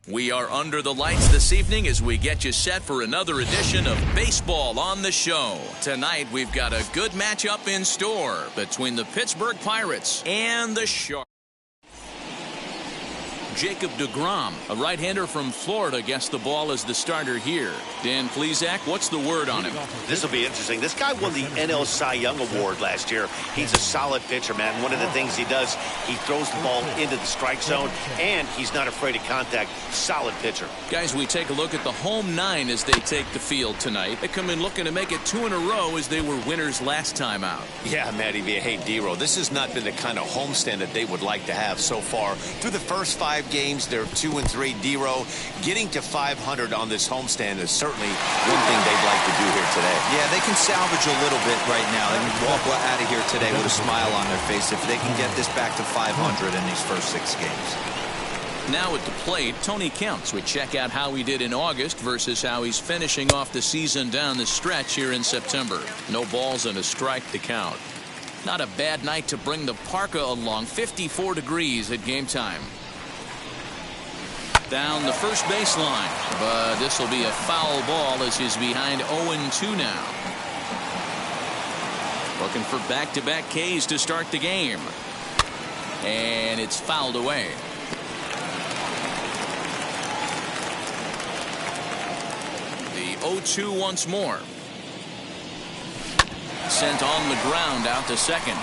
We are under the lights this evening as we get you set for another edition of Baseball on the Show. Tonight, we've got a good matchup in store between the Pittsburgh Pirates and the Sharks. Jacob deGrom, a right-hander from Florida, gets the ball as the starter here. Dan Plesac, what's the word on him? This will be interesting. This guy won the NL Cy Young Award last year. He's a solid pitcher, man. One of the things he does, he throws the ball into the strike zone, and he's not afraid of contact. Solid pitcher. Guys, we take a look at the home nine as they take the field tonight. They come in looking to make it 2 in a row as they were winners last time out. Yeah, Matty V. Hey, D-Row, this has not been the kind of homestand that they would like to have so far. Through the first 5 games, they're 2-3. D-Row getting to 500 on this homestand is certainly one thing they'd like to do here today. Yeah, they can salvage a little bit right now. They can walk out of here today with a smile on their face if they can get this back to 500 in these first 6 games. Now at the plate, Tony Kemps would check out how he did in August versus how he's finishing off the season down the stretch here in September. No balls and a strike to count. Not a bad night to bring the parka along. 54 degrees at game time. Down the first baseline, but this will be a foul ball as he's behind 0-2 now. Looking for back-to-back Ks to start the game. And it's fouled away. The 0-2 once more. Sent on the ground out to second.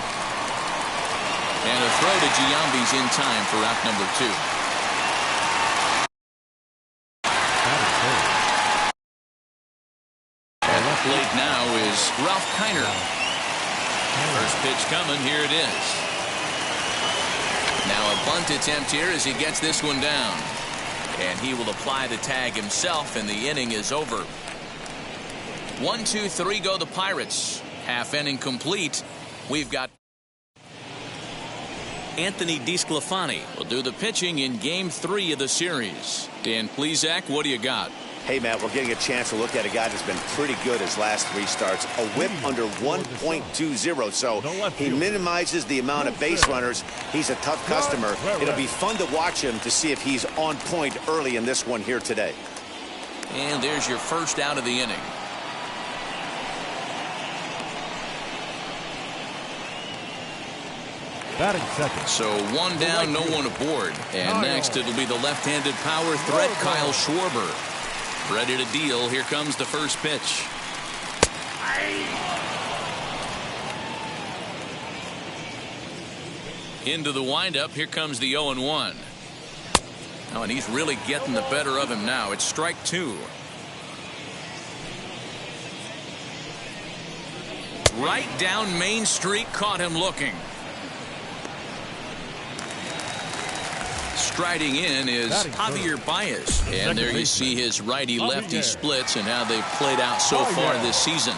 And a throw to Giambi's in time for out number 2. Plate now is Ralph Kiner. First pitch coming. Here it is. Now a bunt attempt here as he gets this one down. And he will apply the tag himself, and the inning is over. 1, 2, 3 go the Pirates. Half inning complete. We've got Anthony DeSclafani will do the pitching in Game 3 of the series. Dan Plesac, what do you got? Hey, Matt, we're getting a chance to look at a guy that's been pretty good his last 3 starts. A whip under 1.20, so he minimizes the amount of base runners. He's a tough customer. It'll be fun to watch him to see if he's on point early in this one here today. And there's your first out of the inning. Batting second. So 1 down, no one aboard. And next it'll be the left-handed power threat, Kyle Schwarber. Ready to deal. Here comes the first pitch. Into the windup. Here comes the 0-1. Oh, and he's really getting the better of him now. It's strike 2. Right down Main Street. Caught him looking. Striding in is Javier Baez. And there you see his righty-lefty splits and how they've played out so far this season.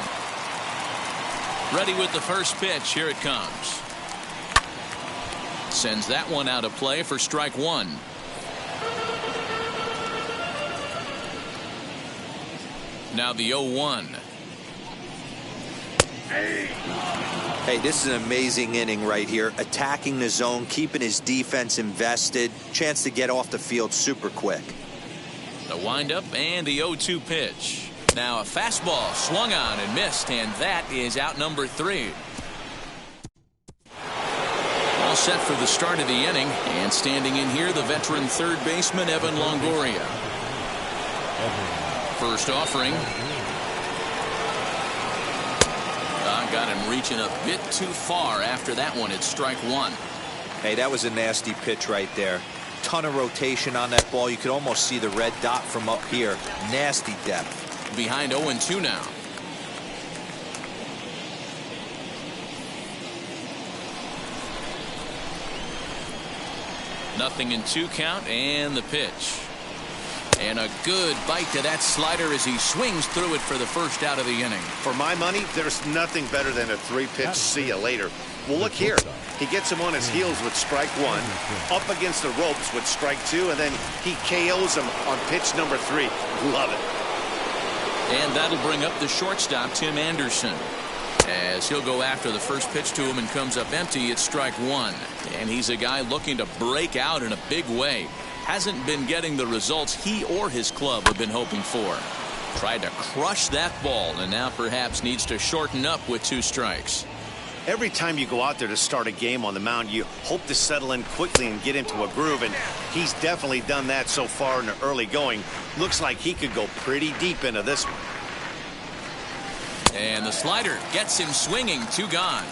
Ready with the first pitch. Here it comes. Sends that one out of play for strike 1. Now the 0-1. Hey, this is an amazing inning right here. Attacking the zone, keeping his defense invested. Chance to get off the field super quick. The windup and the 0-2 pitch. Now a fastball swung on and missed, and that is out number 3. All set for the start of the inning, and standing in here, the veteran third baseman Evan Longoria. First offering. Got him reaching a bit too far after that one. It's strike 1. Hey, that was a nasty pitch right there. Ton of rotation on that ball. You could almost see the red dot from up here. Nasty depth. Behind 0-2 now. Nothing in 2 count, and the pitch. And a good bite to that slider as he swings through it for the first out of the inning. For my money, there's nothing better than a 3-pitch see you later. Well, look here. He gets him on his heels with strike 1, up against the ropes with strike 2, and then he KOs him on pitch number 3. Love it. And that'll bring up the shortstop, Tim Anderson. As he'll go after the first pitch to him and comes up empty, it's strike 1. And he's a guy looking to break out in a big way. hasn't been getting the results he or his club have been hoping for. Tried to crush that ball and now perhaps needs to shorten up with 2 strikes. Every time you go out there to start a game on the mound, you hope to settle in quickly and get into a groove, and he's definitely done that so far in the early going. Looks like he could go pretty deep into this one. And the slider gets him swinging. 2 gone.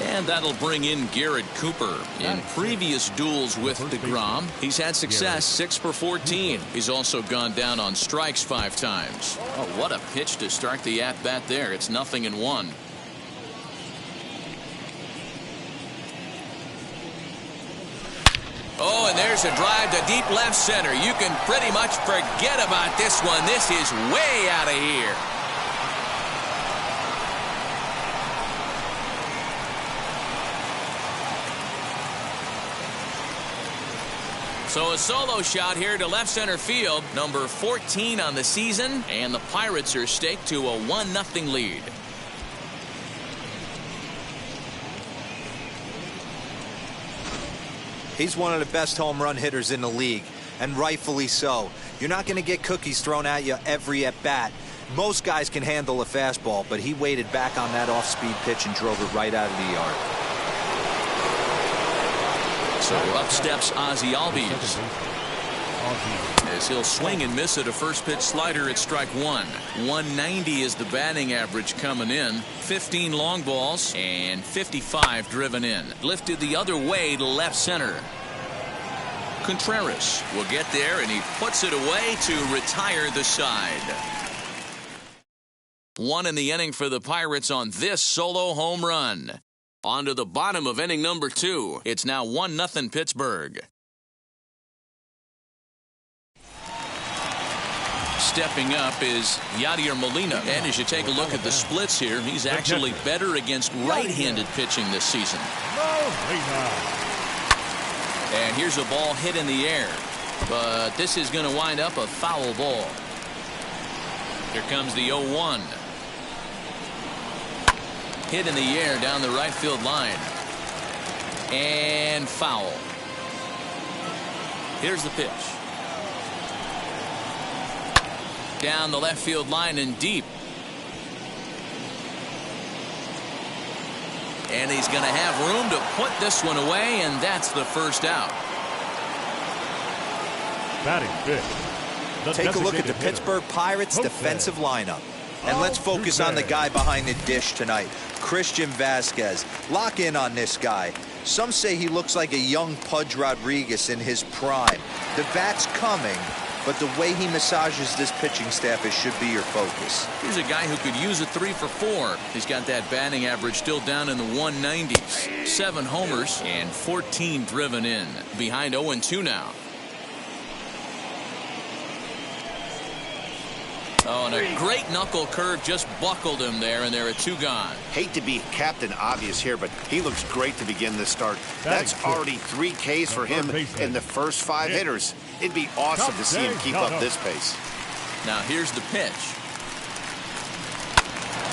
And that'll bring in Garrett Cooper. In previous duels with DeGrom, he's had success 6 for 14. He's also gone down on strikes 5 times. Oh, what a pitch to start the at-bat there. It's 0-1. Oh, and there's a drive to deep left center. You can pretty much forget about this one. This is way out of here. So a solo shot here to left center field, number 14 on the season, and the Pirates are staked to a 1-0 lead. He's one of the best home run hitters in the league, and rightfully so. You're not going to get cookies thrown at you every at-bat. Most guys can handle a fastball, but he waited back on that off-speed pitch and drove it right out of the yard. So up steps Ozzie Albies as he'll swing and miss at a first pitch slider at strike 1. 190 is the batting average coming in. 15 long balls and 55 driven in. Lifted the other way to left center. Contreras will get there, and he puts it away to retire the side. 1 in the inning for the Pirates on this solo home run. On to the bottom of inning number 2. It's now 1-0 Pittsburgh. Stepping up is Yadier Molina. And as you take a look at the splits here, he's actually better against right-handed pitching this season. And here's a ball hit in the air. But this is going to wind up a foul ball. Here comes the 0-1. Hit in the air down the right field line. And foul. Here's the pitch. Down the left field line and deep. And he's going to have room to put this one away, and that's the first out. Batting fifth. Take a look at the Pittsburgh Pirates defensive lineup. And let's focus on the guy behind the dish tonight, Christian Vasquez. Lock in on this guy. Some say he looks like a young Pudge Rodriguez in his prime. The bat's coming, but the way he massages this pitching staff, it should be your focus. Here's a guy who could use a 3 for 4. He's got that batting average still down in the 190s. 7 homers and 14 driven in. Behind 0-2 now. Oh, and a great knuckle curve just buckled him there, and there are 2 gone. Hate to be Captain Obvious here, but he looks great to begin this start. That's already 3 Ks for him in the first 5 hitters. It'd be awesome to see him keep up this pace. Now here's the pitch.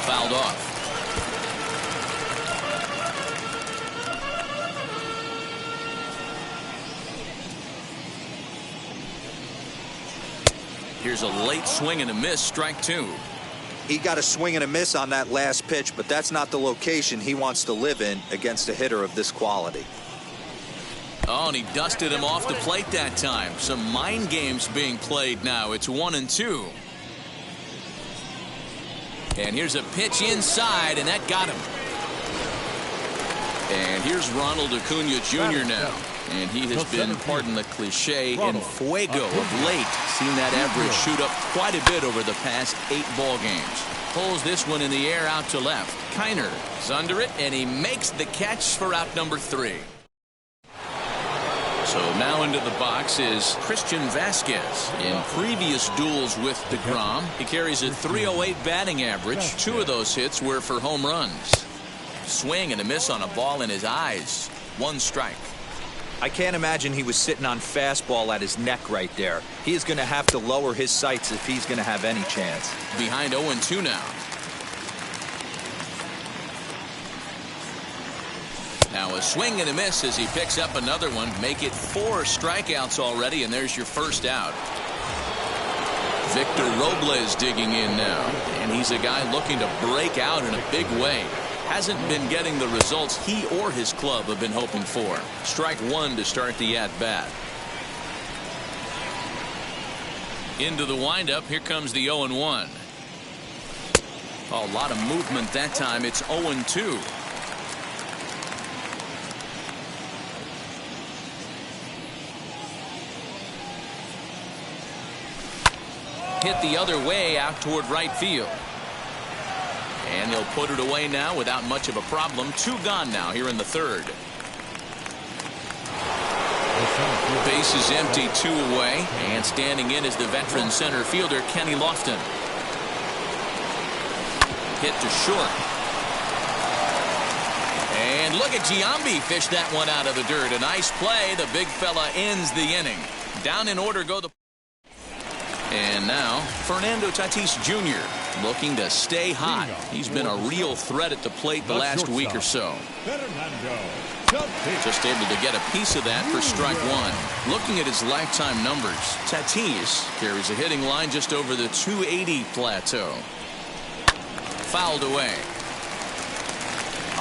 Fouled off. Here's a late swing and a miss, strike 2. He got a swing and a miss on that last pitch, but that's not the location he wants to live in against a hitter of this quality. Oh, and he dusted him off the plate that time. Some mind games being played now. It's 1-2. And here's a pitch inside, and that got him. And here's Ronald Acuna Jr. now. And he has been, pardon the cliche, in fuego of late. Seen that average shoot up quite a bit over the past 8 ball games. Pulls this one in the air out to left. Kiner is under it, and he makes the catch for out number 3. So now into the box is Christian Vasquez. In previous duels with DeGrom, he carries a .308 batting average. 2 of those hits were for home runs. Swing and a miss on a ball in his eyes. 1 strike. I can't imagine he was sitting on fastball at his neck right there. He is going to have to lower his sights if he's going to have any chance. Behind 0-2 now. Now a swing and a miss as he picks up another one. Make it 4 strikeouts already, and there's your first out. Victor Robles digging in now, and he's a guy looking to break out in a big way. Hasn't been getting the results he or his club have been hoping for. Strike 1 to start the at-bat. Into the windup. Here comes the 0-1. Oh, a lot of movement that time. It's 0-2. Hit the other way out toward right field. And he'll put it away now without much of a problem. 2 gone now here in the third. Base is empty, 2 away. And standing in is the veteran center fielder, Kenny Lofton. Hit to short. And look at Giambi fish that one out of the dirt. A nice play. The big fella ends the inning. Down in order go the... And now, Fernando Tatis Jr. looking to stay hot. He's been a real threat at the plate the last week or so. Just able to get a piece of that for strike 1. Looking at his lifetime numbers, Tatis carries a hitting line just over the 280 plateau. Fouled away.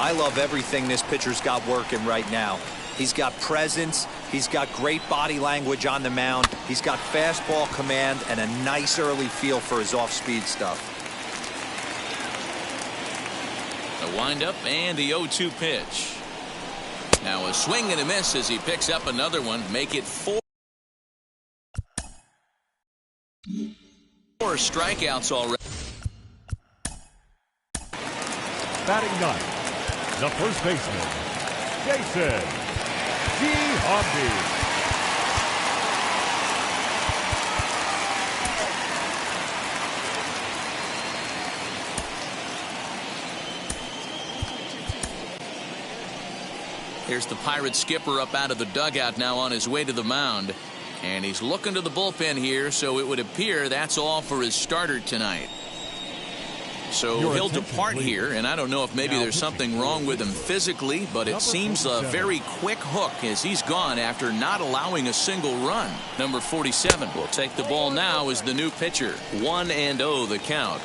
I love everything this pitcher's got working right now. He's got presence. He's got great body language on the mound. He's got fastball command and a nice early feel for his off-speed stuff. The windup and the 0-2 pitch. Now a swing and a miss as he picks up another one. Make it 4 strikeouts already. Batting 9th, the first baseman, Jason Giambi. Here's the Pirates skipper up out of the dugout now on his way to the mound. And he's looking to the bullpen here, so it would appear that's all for his starter tonight. So he'll depart here, and I don't know if maybe there's something wrong with him physically, but it seems a very quick hook as he's gone after not allowing a single run. Number 47 will take the ball now as the new pitcher. 1-0 the count.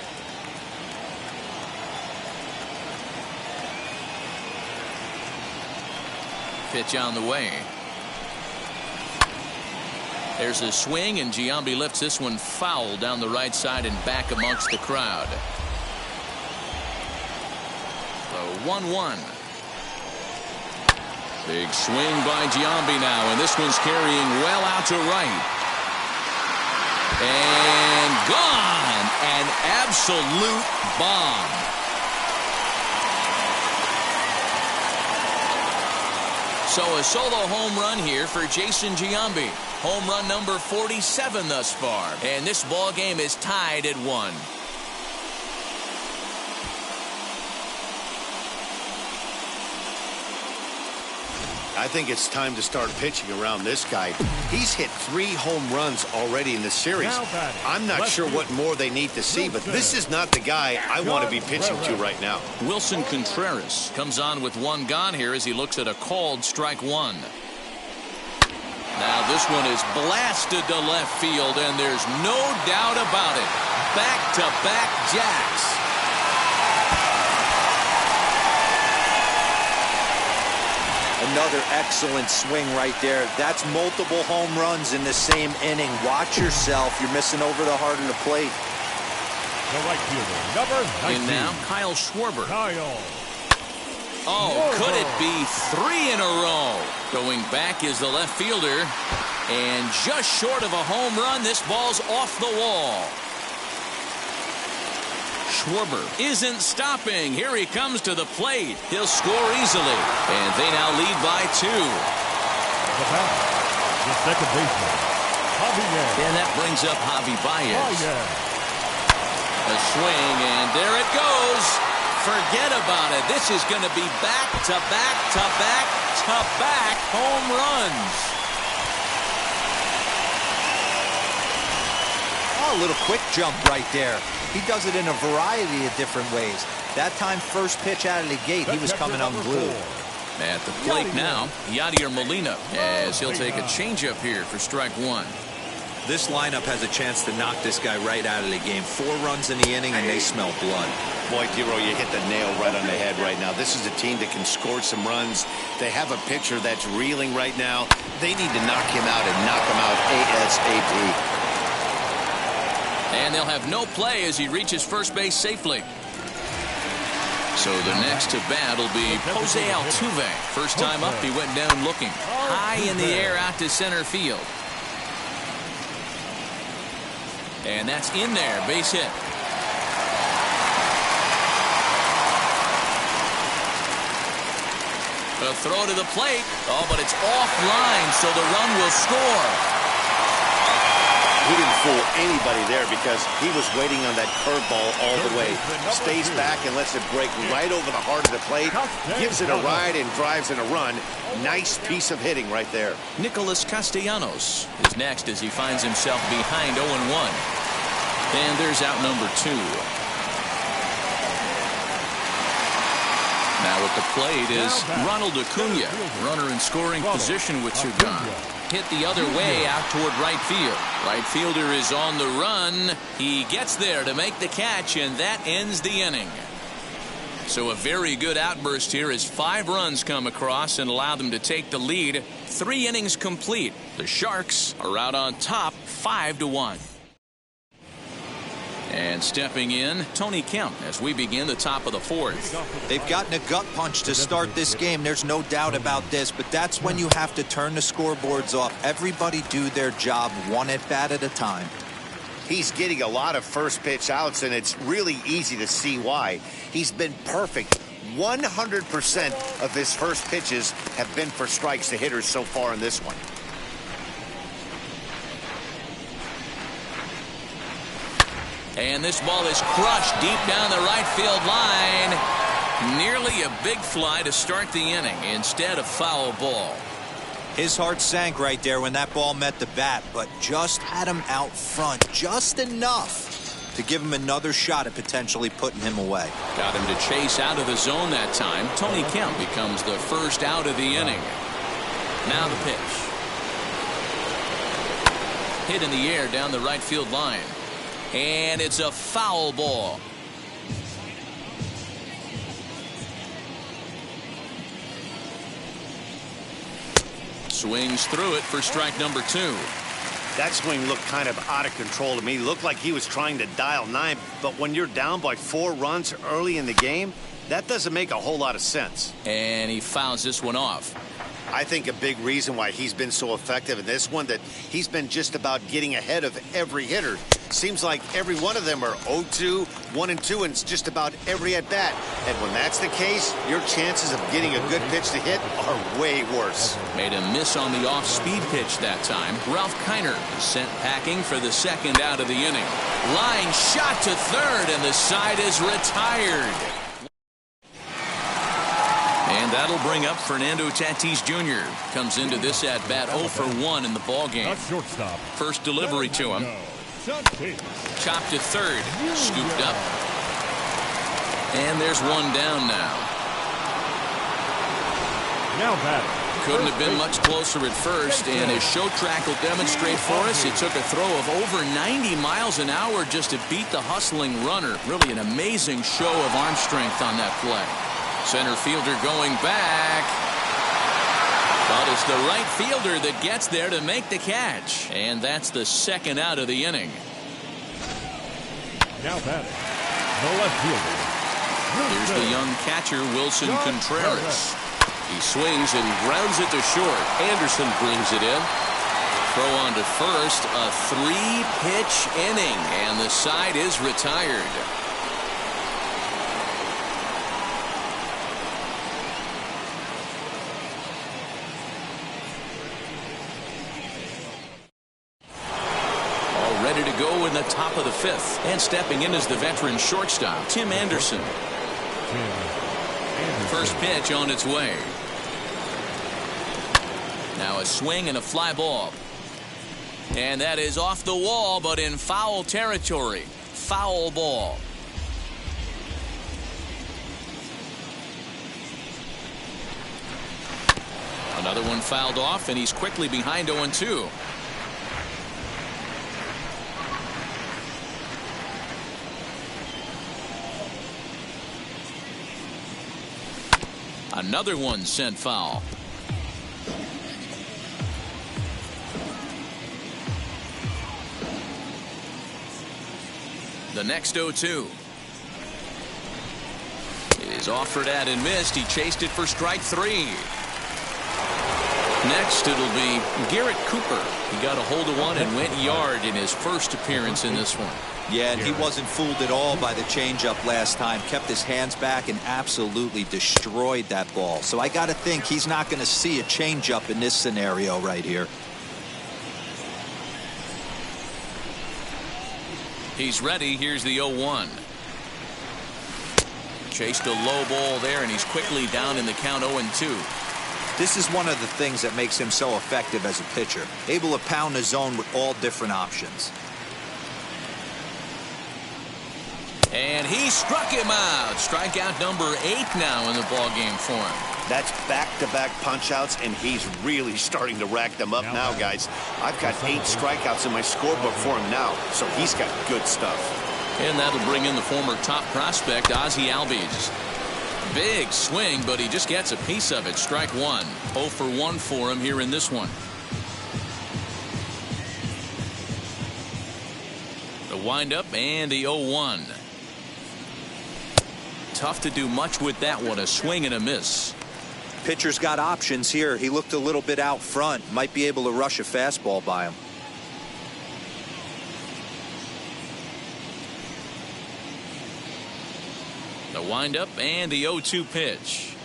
Pitch on the way. There's a swing, and Giambi lifts this one foul down the right side and back amongst the crowd. So 1-1. Big swing by Giambi now, and this one's carrying well out to right. And gone. An absolute bomb. So a solo home run here for Jason Giambi. Home run number 47 thus far. And this ball game is tied at 1. I think it's time to start pitching around this guy. He's hit 3 home runs already in the series. I'm not sure what more they need to see, but this is not the guy I want to be pitching to right now. Wilson Contreras comes on with 1 gone here as he looks at a called strike 1. Now this one is blasted to left field, and there's no doubt about it. Back-to-back jacks. Another excellent swing right there. That's multiple home runs in the same inning. Watch yourself. You're missing over the heart of the plate. The right fielder, number 19. And now Kyle Schwarber. Kyle. Oh, could it be 3 in a row? Going back is the left fielder. And just short of a home run, this ball's off the wall. Schwarber isn't stopping. Here he comes to the plate. He'll score easily. And they now lead by 2. The batter, the second baseman, Javier. And that brings up Javi Baez. A swing, and there it goes. Forget about it. This is going to be back-to-back-to-back-to-back home runs. Oh, a little quick jump right there. He does it in a variety of different ways. That time, first pitch out of the gate, he was coming unglued. At the plate now, Yadier Molina, as he'll take a changeup here for strike one. This lineup has a chance to knock this guy right out of the game. 4 runs in the inning, and they smell blood. Boy, Dero, you hit the nail right on the head right now. This is a team that can score some runs. They have a pitcher that's reeling right now. They need to knock him out and knock him out ASAP. And they'll have no play as he reaches first base safely. So the next to bat will be Jose Altuve. First time up, he went down looking. High in the air out to center field. And that's in there, base hit. A throw to the plate. Oh, but it's offline, so the run will score. He didn't fool anybody there because he was waiting on that curveball all the way. Stays back and lets it break right over the heart of the plate. Gives it a ride and drives in a run. Nice piece of hitting right there. Nicholas Castellanos is next as he finds himself behind 0-1. And there's out number 2. Now at the plate is Ronald Acuna. Runner in scoring position with 2 gone. Hit the other way out toward right field. Right fielder is on the run. He gets there to make the catch, and that ends the inning. So a very good outburst here as 5 runs come across and allow them to take the lead. 3 innings complete. The Sharks are out on top 5-1. And stepping in, Tony Kemp as we begin the top of the 4th. They've gotten a gut punch to start this game. There's no doubt about this, but that's when you have to turn the scoreboards off. Everybody do their job 1 at bat at a time. He's getting a lot of first pitch outs, and it's really easy to see why. He's been perfect. 100% of his first pitches have been for strikes to hitters so far in this one. And this ball is crushed deep down the right field line. Nearly a big fly to start the inning instead of foul ball. His heart sank right there when that ball met the bat, but just had him out front just enough to give him another shot at potentially putting him away. Got him to chase out of the zone that time. Tony Kemp becomes the first out of the inning. Now the pitch. Hit in the air down the right field line. And it's a foul ball. Swings through it for strike number 2. That swing looked kind of out of control to me. Looked like he was trying to dial 9, but when you're down by 4 runs early in the game, that doesn't make a whole lot of sense. And he fouls this one off. I think a big reason why he's been so effective in this one, that he's been just about getting ahead of every hitter. Seems like every one of them are 0-2, 1-2, and it's just about every at-bat. And when that's the case, your chances of getting a good pitch to hit are way worse. Made a miss on the off-speed pitch that time. Ralph Kiner is sent packing for the second out of the inning. Line shot to third, and the side is retired. And that'll bring up Fernando Tatis Jr. Comes into this at-bat 0 for 1 in the ballgame. First delivery to him. Chopped to third. Scooped up. And there's one down now. Couldn't have been much closer at first, and as show track will demonstrate for us, it took a throw of over 90 miles an hour just to beat the hustling runner. Really an amazing show of arm strength on that play. Center fielder going back. But it's the right fielder that gets there to make the catch. And that's the second out of the inning. Now batting, the left fielder. Here's the young catcher, Wilson Contreras. He swings and grounds it to short. Anderson brings it in. Throw on to first. A 3-pitch inning. And the side is retired. Ready to go in the top of the 5th. And stepping in is the veteran shortstop, Tim Anderson. First pitch on its way. Now a swing and a fly ball. And that is off the wall, but in foul territory. Foul ball. Another one fouled off, and he's quickly behind 0-2. Another one sent foul. The next 0-2 is offered at and missed. He chased it for strike 3. Next, it'll be Garrett Cooper. He got a hold of one and went yard in his first appearance in this one. Yeah, and he wasn't fooled at all by the changeup last time. Kept his hands back and absolutely destroyed that ball. So I got to think he's not going to see a changeup in this scenario right here. He's ready. Here's the 0-1. Chased a low ball there, and he's quickly down in the count 0-2. This is one of the things that makes him so effective as a pitcher. Able to pound the zone with all different options. And he struck him out. Strikeout number 8 now in the ballgame for him. That's back-to-back punch-outs, and he's really starting to rack them up now, guys. I've got 8 strikeouts in my scorebook for him now, so he's got good stuff. And that'll bring in the former top prospect, Ozzie Albies. Big swing, but he just gets a piece of it. Strike 1. 0 for 1 for him here in this one. The windup and the 0-1. Tough to do much with that one. A swing and a miss. Pitcher's got options here. He looked a little bit out front. Might be able to rush a fastball by him. The windup and the 0-2 pitch.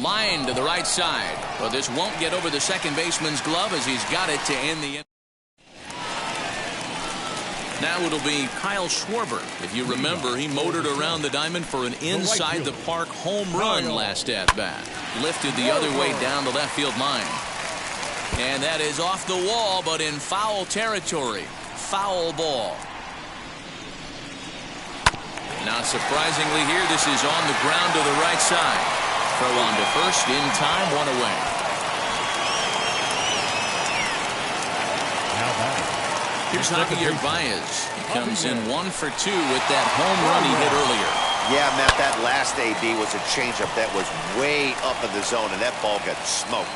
Line to the right side. Well, this won't get over the second baseman's glove as he's got it to end the inning. Now it'll be Kyle Schwarber. If you remember, he motored around the diamond for an inside the park home run last at bat. Lifted the other way down the left field line. And that is off the wall, but in foul territory. Foul ball. Not surprisingly here, this is on the ground to the right side. Throw on to first in time, 1 away. Now back. Here's Javier Baez. He comes in 1 for 2 with that home run he hit earlier. Yeah, Matt, that last AB was a changeup that was way up in the zone, and that ball got smoked.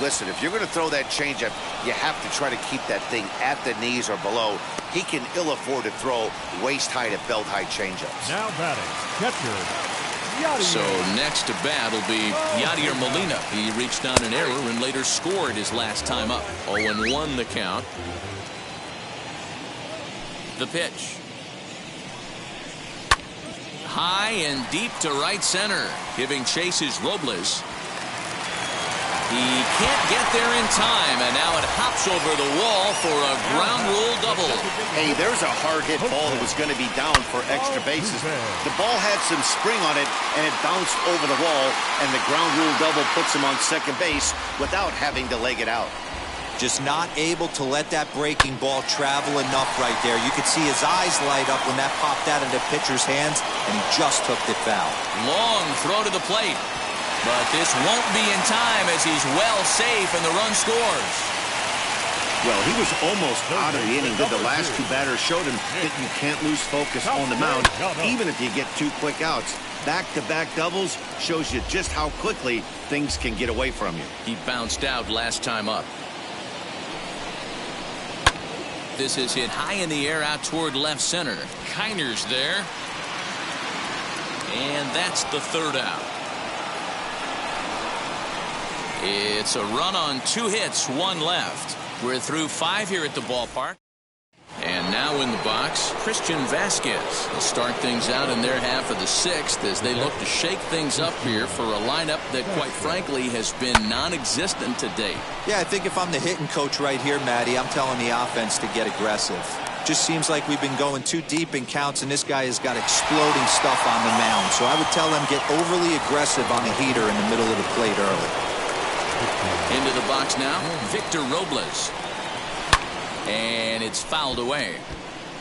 Listen, if you're going to throw that changeup, you have to try to keep that thing at the knees or below. He can ill afford to throw waist-high to belt-high changeups. Now batting, catcher, Yadier. So next to bat will be Yadier Molina. He reached on an error and later scored his last time up. 0-1 the count. The pitch. High and deep to right center. Giving chase is Robles. He can't get there in time, and now it hops over the wall for a ground rule double. Hey, there's a hard hit ball that was going to be down for extra bases. The ball had some spring on it, and it bounced over the wall, and the ground rule double puts him on second base without having to leg it out. Just not able to let that breaking ball travel enough right there. You could see his eyes light up when that popped out of the pitcher's hands, and he just hooked it foul. Long throw to the plate. But this won't be in time as he's well safe and the run scores. Well, he was almost out of the inning, but the last 2 batters showed him that you can't lose focus on the mound, even if you get 2 quick outs. Back-to-back doubles shows you just how quickly things can get away from you. He bounced out last time up. This is hit high in the air out toward left center. Kiner's there. And that's the 3rd out. It's a run on 2 hits, 1 left. We're through 5 here at the ballpark. And now in the box, Christian Vasquez will start things out in their half of the 6th as they look to shake things up here for a lineup that, quite frankly, has been non-existent to date. Yeah, I think if I'm the hitting coach right here, Matty, I'm telling the offense to get aggressive. Just seems like we've been going too deep in counts, and this guy has got exploding stuff on the mound. So I would tell them get overly aggressive on the heater in the middle of the plate early. Into the box now, Victor Robles. And it's fouled away.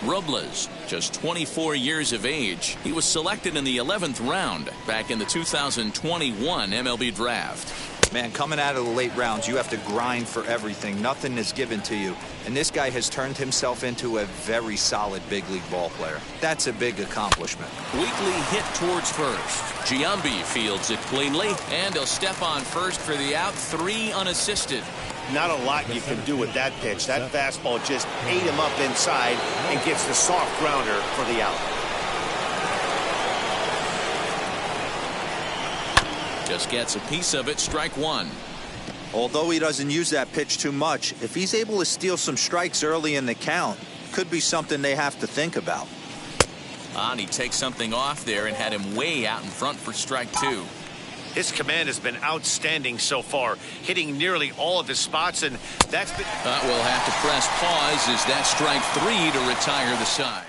Robles, just 24 years of age. He was selected in the 11th round back in the 2021 MLB draft. Man, coming out of the late rounds, you have to grind for everything. Nothing is given to you. And this guy has turned himself into a very solid big league ball player. That's a big accomplishment. Weekly hit towards first. Giambi fields it cleanly, and he'll step on first for the out, 3 unassisted. Not a lot you can do with that pitch. That fastball just ate him up inside and gets the soft grounder for the out. Just gets a piece of it, strike 1. Although he doesn't use that pitch too much, if he's able to steal some strikes early in the count, could be something they have to think about. And he takes something off there and had him way out in front for strike 2. His command has been outstanding so far, hitting nearly all of his spots, and that's been... We'll have to press pause as that strike 3 to retire the side.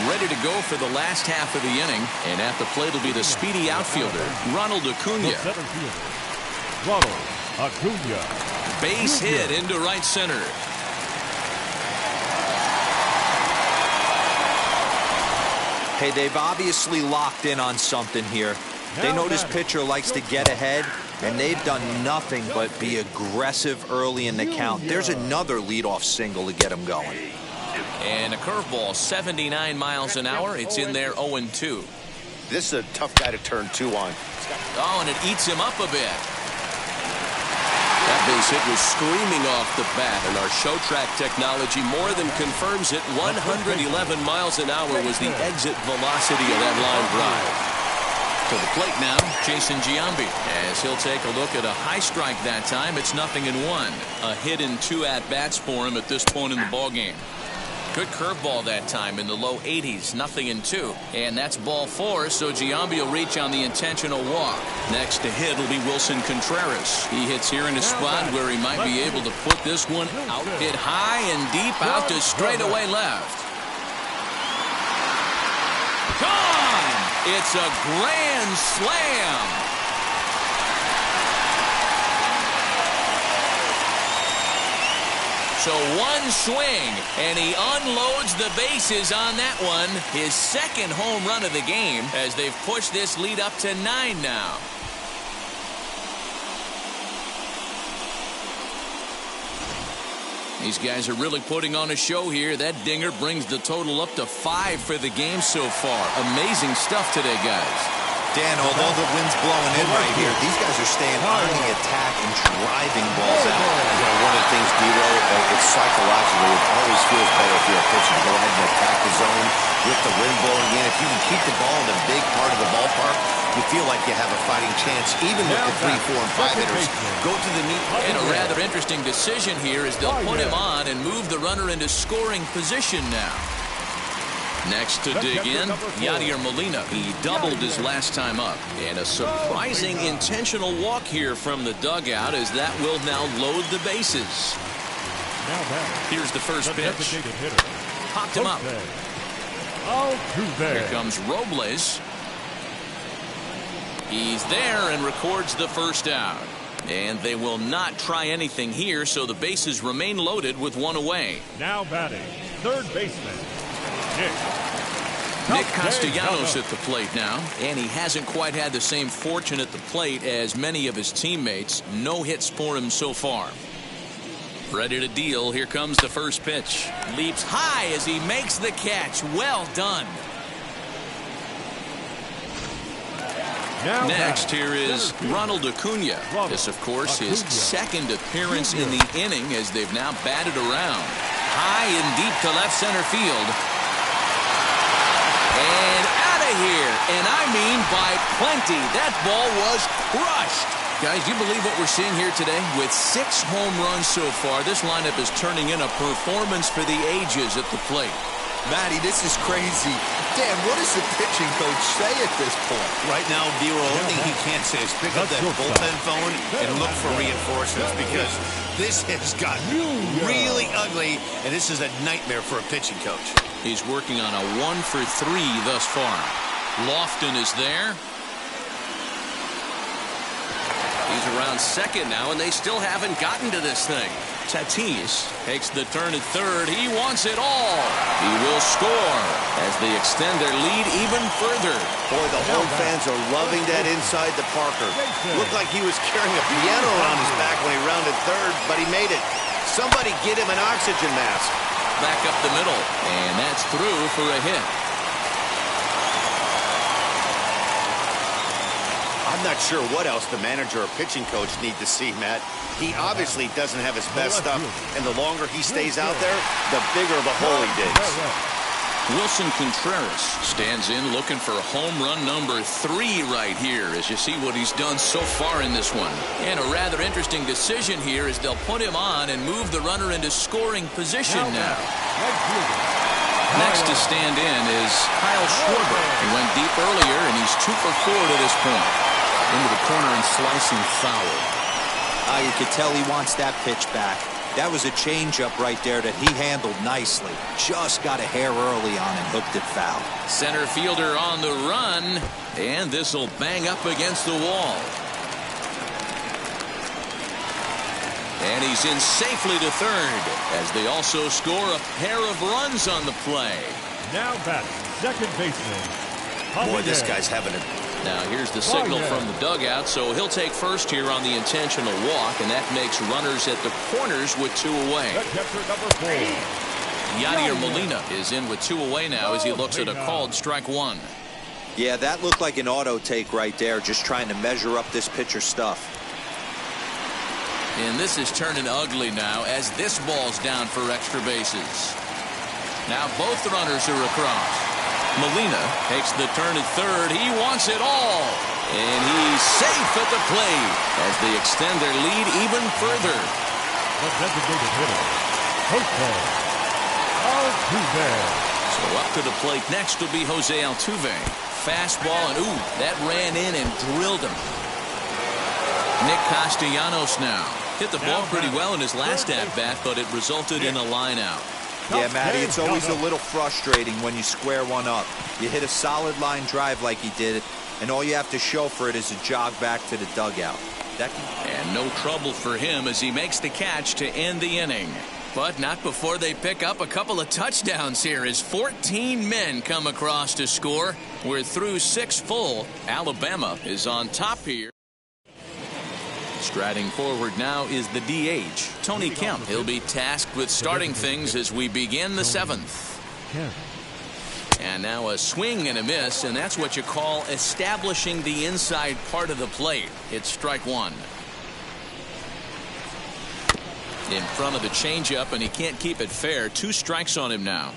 Ready to go for the last half of the inning, and at the plate will be the speedy outfielder, Ronald Acuna. The center fielder, Ronald Acuna. Base hit into right center. Hey, they've obviously locked in on something here. They know this pitcher likes to get ahead, and they've done nothing but be aggressive early in the count. There's another leadoff single to get him going. And a curveball, 79 miles an hour. It's in there 0-2. This is a tough guy to turn 2 on. Oh, and it eats him up a bit. That base hit was screaming off the bat, and our show track technology more than confirms it. 111 miles an hour was the exit velocity of that line drive. To the plate now, Jason Giambi, as he'll take a look at a high strike that time. It's 0-1. A hit in 2 at-bats for him at this point in the ballgame. Good curveball that time in the low 80s, 0-2. And that's ball 4, so Giambi will reach on the intentional walk. Next to hit will be Wilson Contreras. He hits here in a spot where he might be able to put this one out. Hit high and deep out to straightaway left. Gone! It's a grand slam. So one swing, and he unloads the bases on that one. His second home run of the game as they've pushed this lead up to 9 now. These guys are really putting on a show here. That dinger brings the total up to 5 for the game so far. Amazing stuff today, guys. Dan, although the wind's blowing in right here, these guys are staying on the attack and driving balls out. You know, one of the things, D-Row, it's psychologically, it always feels better if you're a pitcher to go ahead and attack the zone with the wind blowing in. If you can keep the ball in a big part of the ballpark, you feel like you have a fighting chance, even with the 3, 4, and 5 hitters. Go to the knee. And a rather interesting decision here is they'll put him on and move the runner into scoring position now. Next to dig in, Yadier Molina. He doubled his last time up. And a surprising intentional walk here from the dugout as that will now load the bases. Here's the first pitch. Popped him up. Here comes Robles. He's there and records the first out. And they will not try anything here, so the bases remain loaded with 1 away. Now batting, third baseman, Nick Castellanos at the plate now, and he hasn't quite had the same fortune at the plate as many of his teammates. No hits for him so far. Ready to deal. Here comes the first pitch. Leaps high as he makes the catch. Well done. Next here is Ronald Acuna. This, of course, his second appearance in the inning as they've now batted around. High and deep to left center field. And out of here. And I mean by plenty. That ball was crushed. Guys, do you believe what we're seeing here today? With 6 home runs so far, this lineup is turning in a performance for the ages at the plate. Matty, this is crazy. Dan, what does the pitching coach say at this point? Right now, the only thing he can't say is pick up that bullpen phone and look for reinforcements, because this has gotten really ugly, and this is a nightmare for a pitching coach. He's working on a 1 for 3 thus far. Lofton is there. He's around second now, and they still haven't gotten to this thing. Tatis takes the turn at third. He wants it all. He will score as they extend their lead even further. Boy, the home fans are loving that inside to Parker. Looked like he was carrying a piano around his back when he rounded third, but he made it. Somebody get him an oxygen mask. Back up the middle, and that's through for a hit. I'm not sure what else the manager or pitching coach need to see, Matt. He obviously doesn't have his best stuff, and the longer he stays out there, the bigger the hole he digs. Wilson Contreras stands in looking for home run number 3 right here as you see what he's done so far in this one. And a rather interesting decision here is they'll put him on and move the runner into scoring position now. Next to stand in is Kyle Schwarber. He went deep earlier, and he's 2 for 4 to this point. Into the corner and slicing foul. You could tell he wants that pitch back. That was a changeup right there that he handled nicely. Just got a hair early on and hooked it foul. Center fielder on the run, and this will bang up against the wall. And he's in safely to third as they also score a pair of runs on the play. Now batting, second baseman. Boy, this guy's having a... Now here's the signal from the dugout, so he'll take first here on the intentional walk, and that makes runners at the corners with 2 away. Catcher number 4. Yadier Molina is in with 2 away now as he looks at a called strike 1. Yeah, that looked like an auto take right there, just trying to measure up this pitcher's stuff. And this is turning ugly now as this ball's down for extra bases. Now both runners are across. Molina takes the turn at third. He wants it all. And he's safe at the plate as they extend their lead even further. The designated hitter, Jose Altuve. So up to the plate next will be Jose Altuve. Fastball, and ooh, that ran in and drilled him. Nick Castellanos now. Hit the ball pretty well in his last at-bat, but it resulted in a line-out. Yeah, Matty, it's always a little frustrating when you square one up. You hit a solid line drive like he did, and all you have to show for it is a jog back to the dugout. And no trouble for him as he makes the catch to end the inning. But not before they pick up a couple of touchdowns here as 14 men come across to score. We're through 6 full. Alabama is on top here. Striding forward now is the DH, Tony Kemp. He'll be tasked with starting things as we begin the 7th. And now a swing and a miss, and that's what you call establishing the inside part of the plate. It's strike 1. In front of the changeup, and he can't keep it fair. 2 strikes on him now.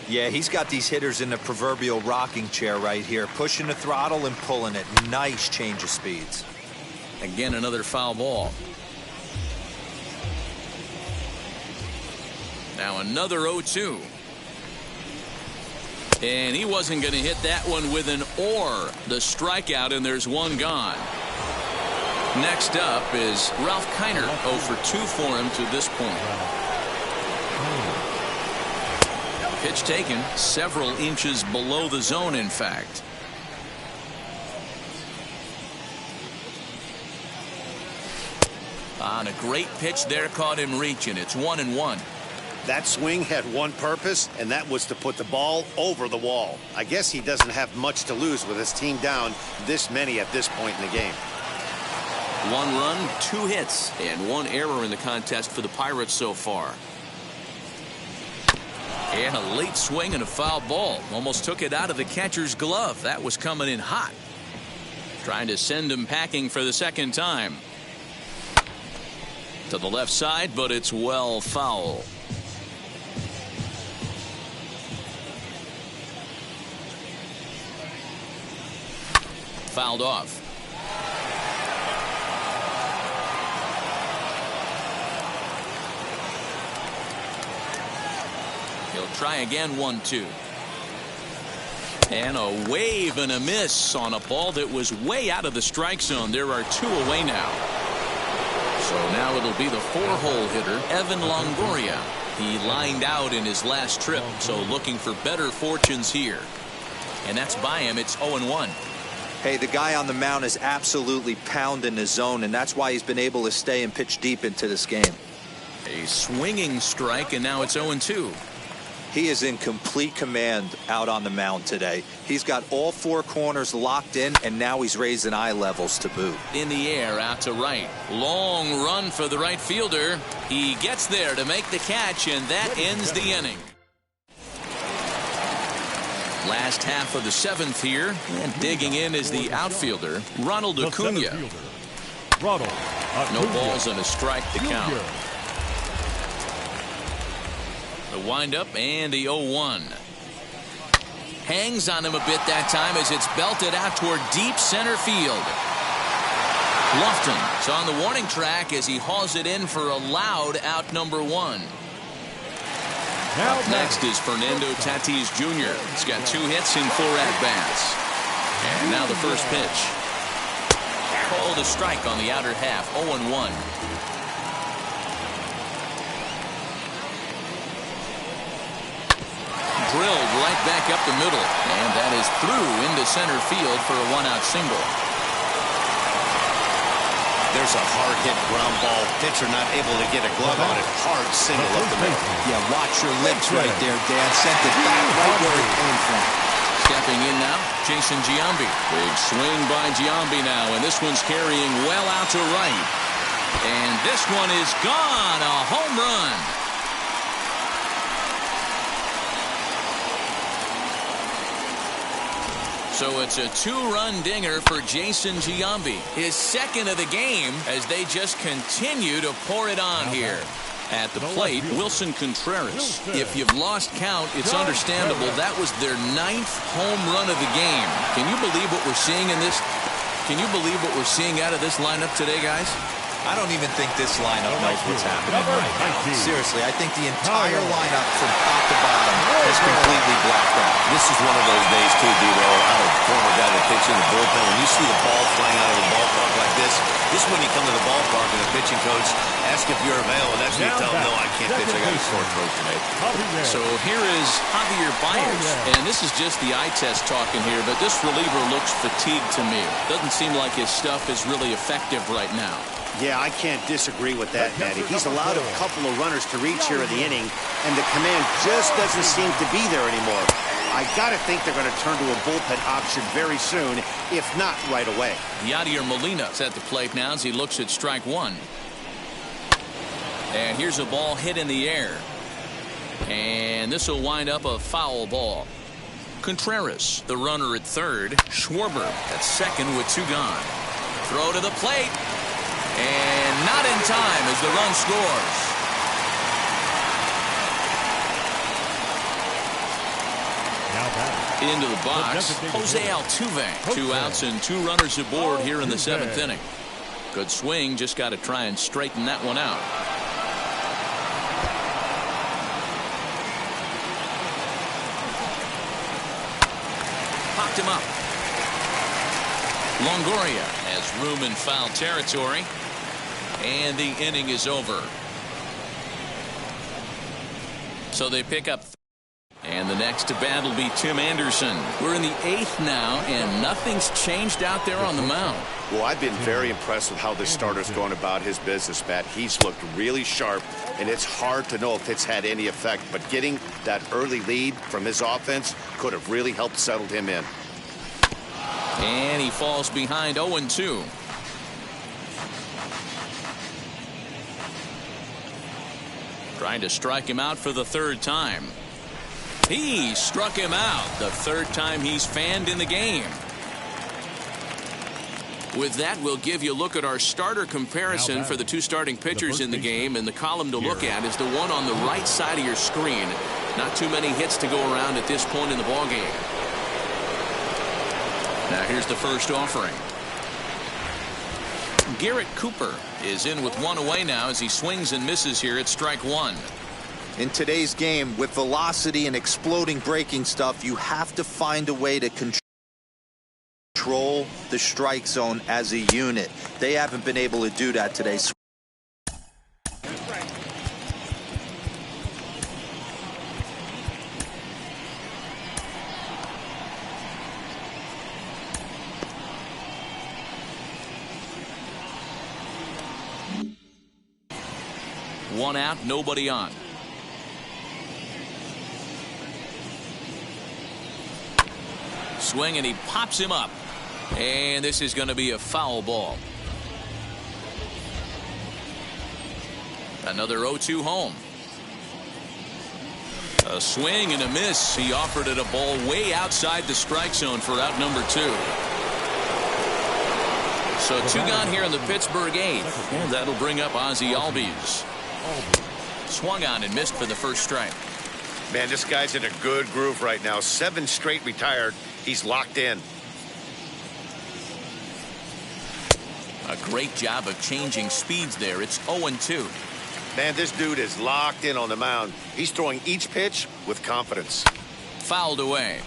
Yeah, he's got these hitters in the proverbial rocking chair right here, pushing the throttle and pulling it. Nice change of speeds. Again, another foul ball. Now another 0-2. And he wasn't going to hit that one with an or. The strikeout, and there's 1 gone. Next up is Ralph Kiner. 0 for 2 for him to this point. Pitch taken several inches below the zone, in fact. On a great pitch there, caught him reaching. It's 1-1. That swing had one purpose, and that was to put the ball over the wall. I guess he doesn't have much to lose with his team down this many at this point in the game. 1 run, 2 hits, and 1 error in the contest for the Pirates so far. And a late swing and a foul ball. Almost took it out of the catcher's glove. That was coming in hot. Trying to send him packing for the 2nd time. To the left side, but it's well foul. Fouled off. He'll try again. 1-2. And a wave and a miss on a ball that was way out of the strike zone. There are 2 away now. So now it'll be the 4-hole hitter, Evan Longoria. He lined out in his last trip, so looking for better fortunes here. And that's by him. It's 0-1. Hey, the guy on the mound is absolutely pounding his zone, and that's why he's been able to stay and pitch deep into this game. A swinging strike, and now it's 0-2. He is in complete command out on the mound today. He's got all four corners locked in, and now he's raising eye levels to boot. In the air, out to right. Long run for the right fielder. He gets there to make the catch, and that ends the inning. Last half of the seventh here, and digging in is the outfielder, Ronald Acuna. No balls and a strike to count. The windup and the 0-1. Hangs on him a bit that time as it's belted out toward deep center field. Lofton's on the warning track as he hauls it in for a loud out number 1. Up next is Fernando Tatis Jr. He's got 2 hits in 4 at-bats. And now the first pitch. Called a strike on the outer half, 0-1. Drilled right back up the middle, and that is through into center field for a 1-out single. There's a hard-hit ground ball. Pitcher not able to get a glove on it. Hard single up the middle. Yeah, watch your lips right there, Dan. Sent it back right where it came from. Stepping in now, Jason Giambi. Big swing by Giambi now, and this one's carrying well out to right. And this one is gone, a home run. So it's a 2-run dinger for Jason Giambi, his second of the game, as they just continue to pour it on here. At the plate, Wilson Contreras. If you've lost count, it's understandable. That was their 9th home run of the game. Can you believe what we're seeing in this? Can you believe what we're seeing out of this lineup today, guys? I don't even think this lineup knows what's happening right now. Seriously, I think the entire lineup from top to bottom is completely blacked out. This is one of those days, too, D-Roll. I'm a former guy that pitched in the bullpen. When you see the ball flying out of the ballpark like this is when you come to the ballpark and the pitching coach asks if you're available. That's when you tell him, no, I can't pitch. I got a sore throat tonight. So here is Javier Baez. And this is just the eye test talking here, but this reliever looks fatigued to me. Doesn't seem like his stuff is really effective right now. Yeah, I can't disagree with that, Matty. He's allowed a couple of runners to reach here in the inning, and the command just doesn't seem to be there anymore. I got to think they're going to turn to a bullpen option very soon, if not right away. Yadier Molina's at the plate now as he looks at strike 1. And here's a ball hit in the air. And this will wind up a foul ball. Contreras, the runner at third. Schwarber at second with 2 gone. Throw to the plate. And not in time as the run scores. Into the box, Jose Altuve. 2 outs and 2 runners aboard here in the 7th inning. Good swing, just got to try and straighten that one out. Popped him up. Longoria has room in foul territory. And the inning is over. So they pick up. And the next to bat will be Tim Anderson. We're in the 8th now, and nothing's changed out there on the mound. Well, I've been very impressed with how this starter's going about his business, Matt. He's looked really sharp, and it's hard to know if it's had any effect. But getting that early lead from his offense could have really helped settle him in. And he falls behind 0-2. Trying to strike him out for the 3rd time. He struck him out the 3rd time he's fanned in the game. With that, we'll give you a look at our starter comparison for the 2 starting pitchers in the game, and the column to look at is the one on the right side of your screen. Not too many hits to go around at this point in the ballgame. Now here's the first offering. Garrett Cooper is in with 1 away now as he swings and misses here at strike 1. In today's game, with velocity and exploding breaking stuff, you have to find a way to control the strike zone as a unit. They haven't been able to do that today. 1 out, nobody on. Swing, and he pops him up. And this is going to be a foul ball. Another 0-2 home. A swing and a miss. He offered it a ball way outside the strike zone for out number 2. So 2 gone here in the Pittsburgh 8th. And that'll bring up Ozzie Albies. Swung on and missed for the first strike. Man, this guy's in a good groove right now. 7 straight retired. He's locked in. A great job of changing speeds there. It's 0-2. Man, this dude is locked in on the mound. He's throwing each pitch with confidence. Fouled away.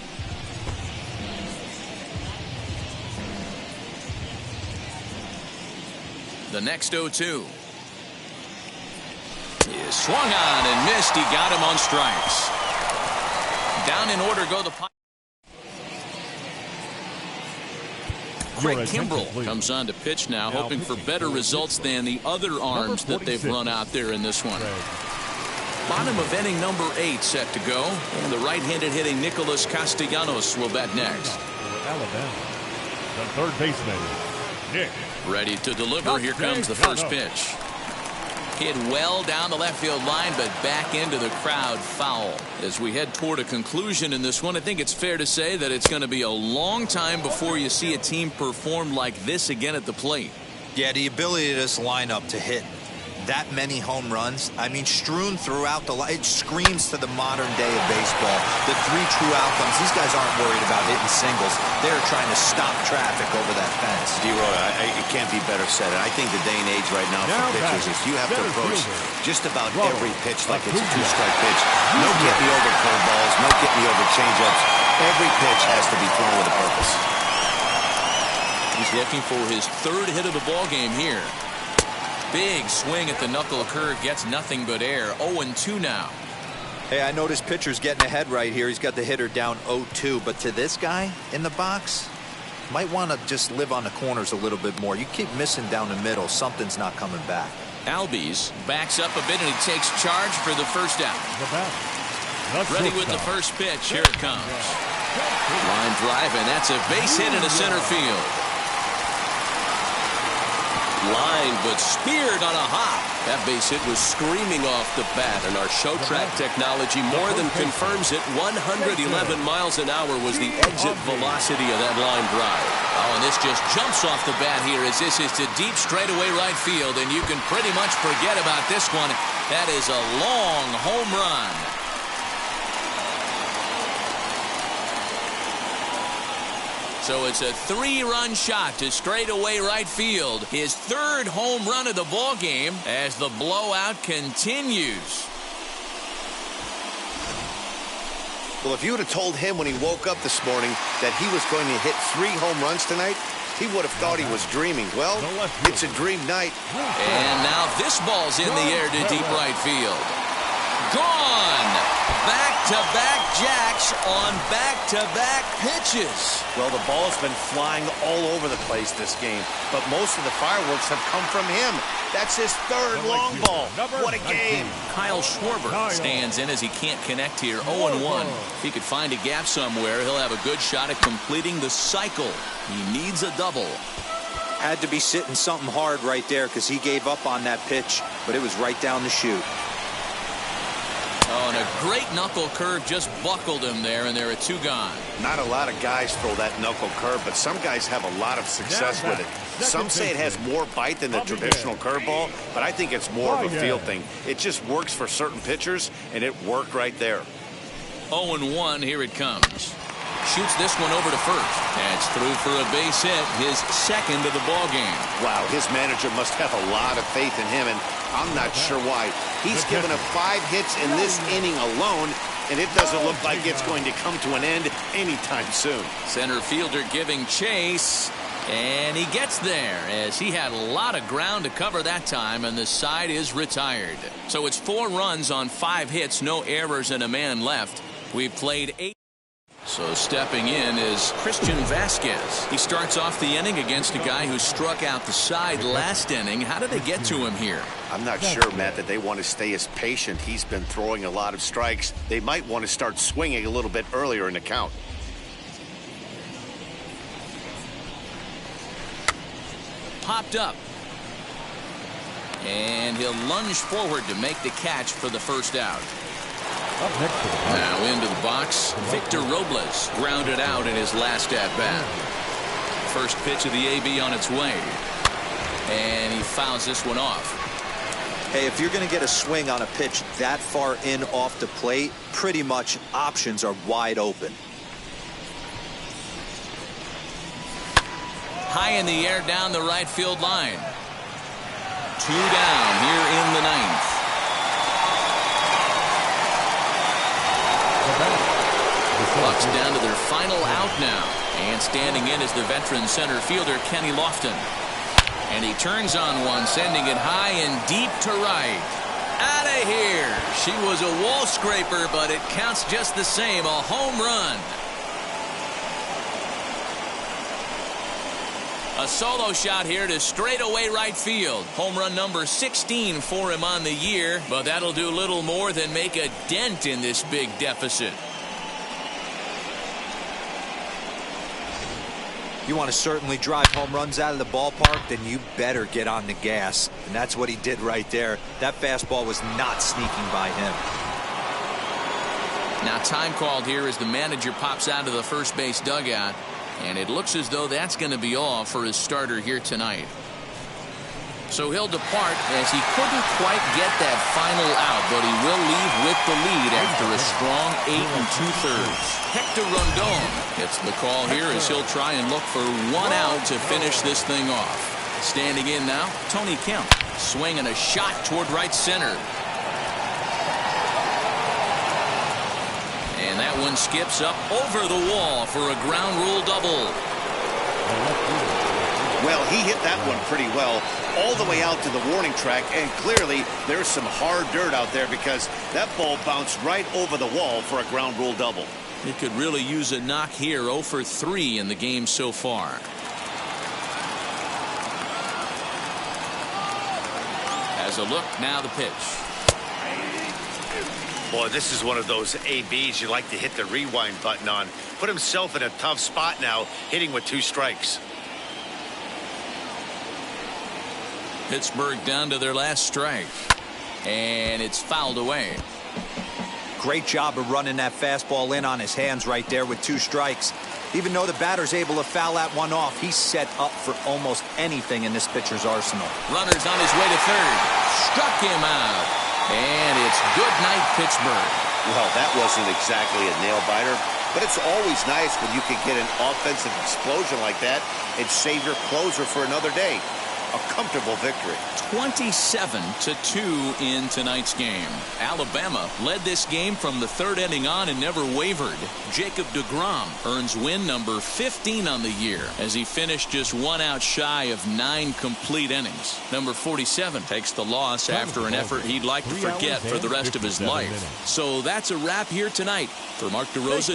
The next 0-2. Is swung on and missed. He got him on strikes. Down in order go the Pirates. Craig Kimbrell comes on to pitch now, hoping for better results than the other arms that they've run out there in this one. Bottom of inning number 8 set to go, and the right-handed hitting Nicholas Castellanos will bat next. Alabama, the third baseman, Nick. Ready to deliver. Here comes the first pitch. Hit well down the left field line, but back into the crowd, foul. As we head toward a conclusion in this one, I think it's fair to say that it's going to be a long time before you see a team perform like this again at the plate. Yeah, the ability of this lineup to hit that many home runs, I mean, strewn throughout the line, it screams to the modern day of baseball. The 3 true outcomes. These guys aren't worried about hitting singles. They're trying to stop traffic over that fence. D-Roy, it can't be better said. And I think the day and age right now for pitchers is you have to approach just about every pitch like it's a 2-strike pitch. No get me over curveballs, no get me over changeups. Every pitch has to be thrown with a purpose. He's looking for his 3rd hit of the ball game here. Big swing at the knuckle curve, gets nothing but air. 0-2 now. Hey, I noticed pitcher's getting ahead right here. He's got the hitter down 0-2, but to this guy in the box, might want to just live on the corners a little bit more. You keep missing down the middle, something's not coming back. Albies backs up a bit, and he takes charge for the first out. Ready with the first pitch. Here it comes. Line drive, and that's a base hit into center field. Line, but speared on a hop. That base hit was screaming off the bat, and our show track technology more than confirms it. 111 miles an hour was the exit velocity of that line drive. Oh, and this just jumps off the bat here as this is to deep straightaway right field, and you can pretty much forget about this one. That is a long home run. So it's a 3-run shot to straightaway right field. His 3rd home run of the ball game as the blowout continues. Well, if you would have told him when he woke up this morning that he was going to hit 3 home runs tonight, he would have thought he was dreaming. Well, it's a dream night. And now this ball's in the air to deep right field. Gone! Back-to-back jacks on back-to-back pitches. Well, the ball's been flying all over the place this game, but most of the fireworks have come from him. That's his 3rd long ball. What a game. Kyle Schwarber stands in as he can't connect here. 0-1. If he could find a gap somewhere, he'll have a good shot at completing the cycle. He needs a double. Had to be sitting something hard right there because he gave up on that pitch, but it was right down the chute. Oh, and a great knuckle curve just buckled him there, and there are 2 gone. Not a lot of guys throw that knuckle curve, but some guys have a lot of success with it. Some say it has more bite than the traditional curveball, but I think it's more of a field thing. It just works for certain pitchers, and it worked right there. 0-1, here it comes. Shoots this one over to first. That's through for a base hit, his 2nd of the ball game. Wow, his manager must have a lot of faith in him, and I'm not sure why. He's given up 5 hits in this inning alone, and it doesn't look like it's going to come to an end anytime soon. Center fielder giving chase, and he gets there as he had a lot of ground to cover that time, and the side is retired. So it's 4 runs on 5 hits, no errors, and a man left. We've played 8. So stepping in is Christian Vasquez. He starts off the inning against a guy who struck out the side last inning. How did they get to him here? I'm not sure, Matt, that they want to stay as patient. He's been throwing a lot of strikes. They might want to start swinging a little bit earlier in the count. Popped up. And he'll lunge forward to make the catch for the first out. Up next to the Now into the box, Victor Robles grounded out in his last at-bat. First pitch of the AB on its way. And he fouls this one off. Hey, if you're going to get a swing on a pitch that far in off the plate, pretty much options are wide open. High in the air down the right field line. 2 down here in the ninth. Bucks down to their final out now. And standing in is the veteran center fielder, Kenny Lofton. And he turns on one, sending it high and deep to right. Out of here. She was a wall scraper, but it counts just the same. A home run. A solo shot here to straightaway right field. Home run number 16 for him on the year, but that'll do little more than make a dent in this big deficit. You want to certainly drive home runs out of the ballpark, then you better get on the gas. And that's what he did right there. That fastball was not sneaking by him. Now time called here as the manager pops out of the first base dugout. And it looks as though that's going to be all for his starter here tonight. So he'll depart as he couldn't quite get that final out, but he will leave with the lead after a strong 8 2/3. Hector Rondon gets the call here as he'll try and look for 1 out to finish this thing off. Standing in now, Tony Kemp, swinging a shot toward right center. And that one skips up over the wall for a ground rule double. Well, he hit that one pretty well all the way out to the warning track, and clearly there's some hard dirt out there because that ball bounced right over the wall for a ground rule double. He could really use a knock here. 0 for 3 in the game so far. As a look, now the pitch. Boy, this is one of those ABs you like to hit the rewind button on. Put himself in a tough spot now, hitting with 2 strikes. Pittsburgh down to their last strike. And it's fouled away. Great job of running that fastball in on his hands right there with 2 strikes. Even though the batter's able to foul that one off, he's set up for almost anything in this pitcher's arsenal. Runner's on his way to third. Struck him out. And it's good night, Pittsburgh. Well, that wasn't exactly a nail-biter, but it's always nice when you can get an offensive explosion like that and save your closer for another day. A comfortable victory. 27-2 in tonight's game. Alabama led this game from the 3rd inning on and never wavered. Jacob deGrom earns win number 15 on the year as he finished just 1 out shy of 9 complete innings. Number 47 takes the loss after an effort he'd like to forget for the rest of his life. So that's a wrap here tonight. For Mark DeRosa,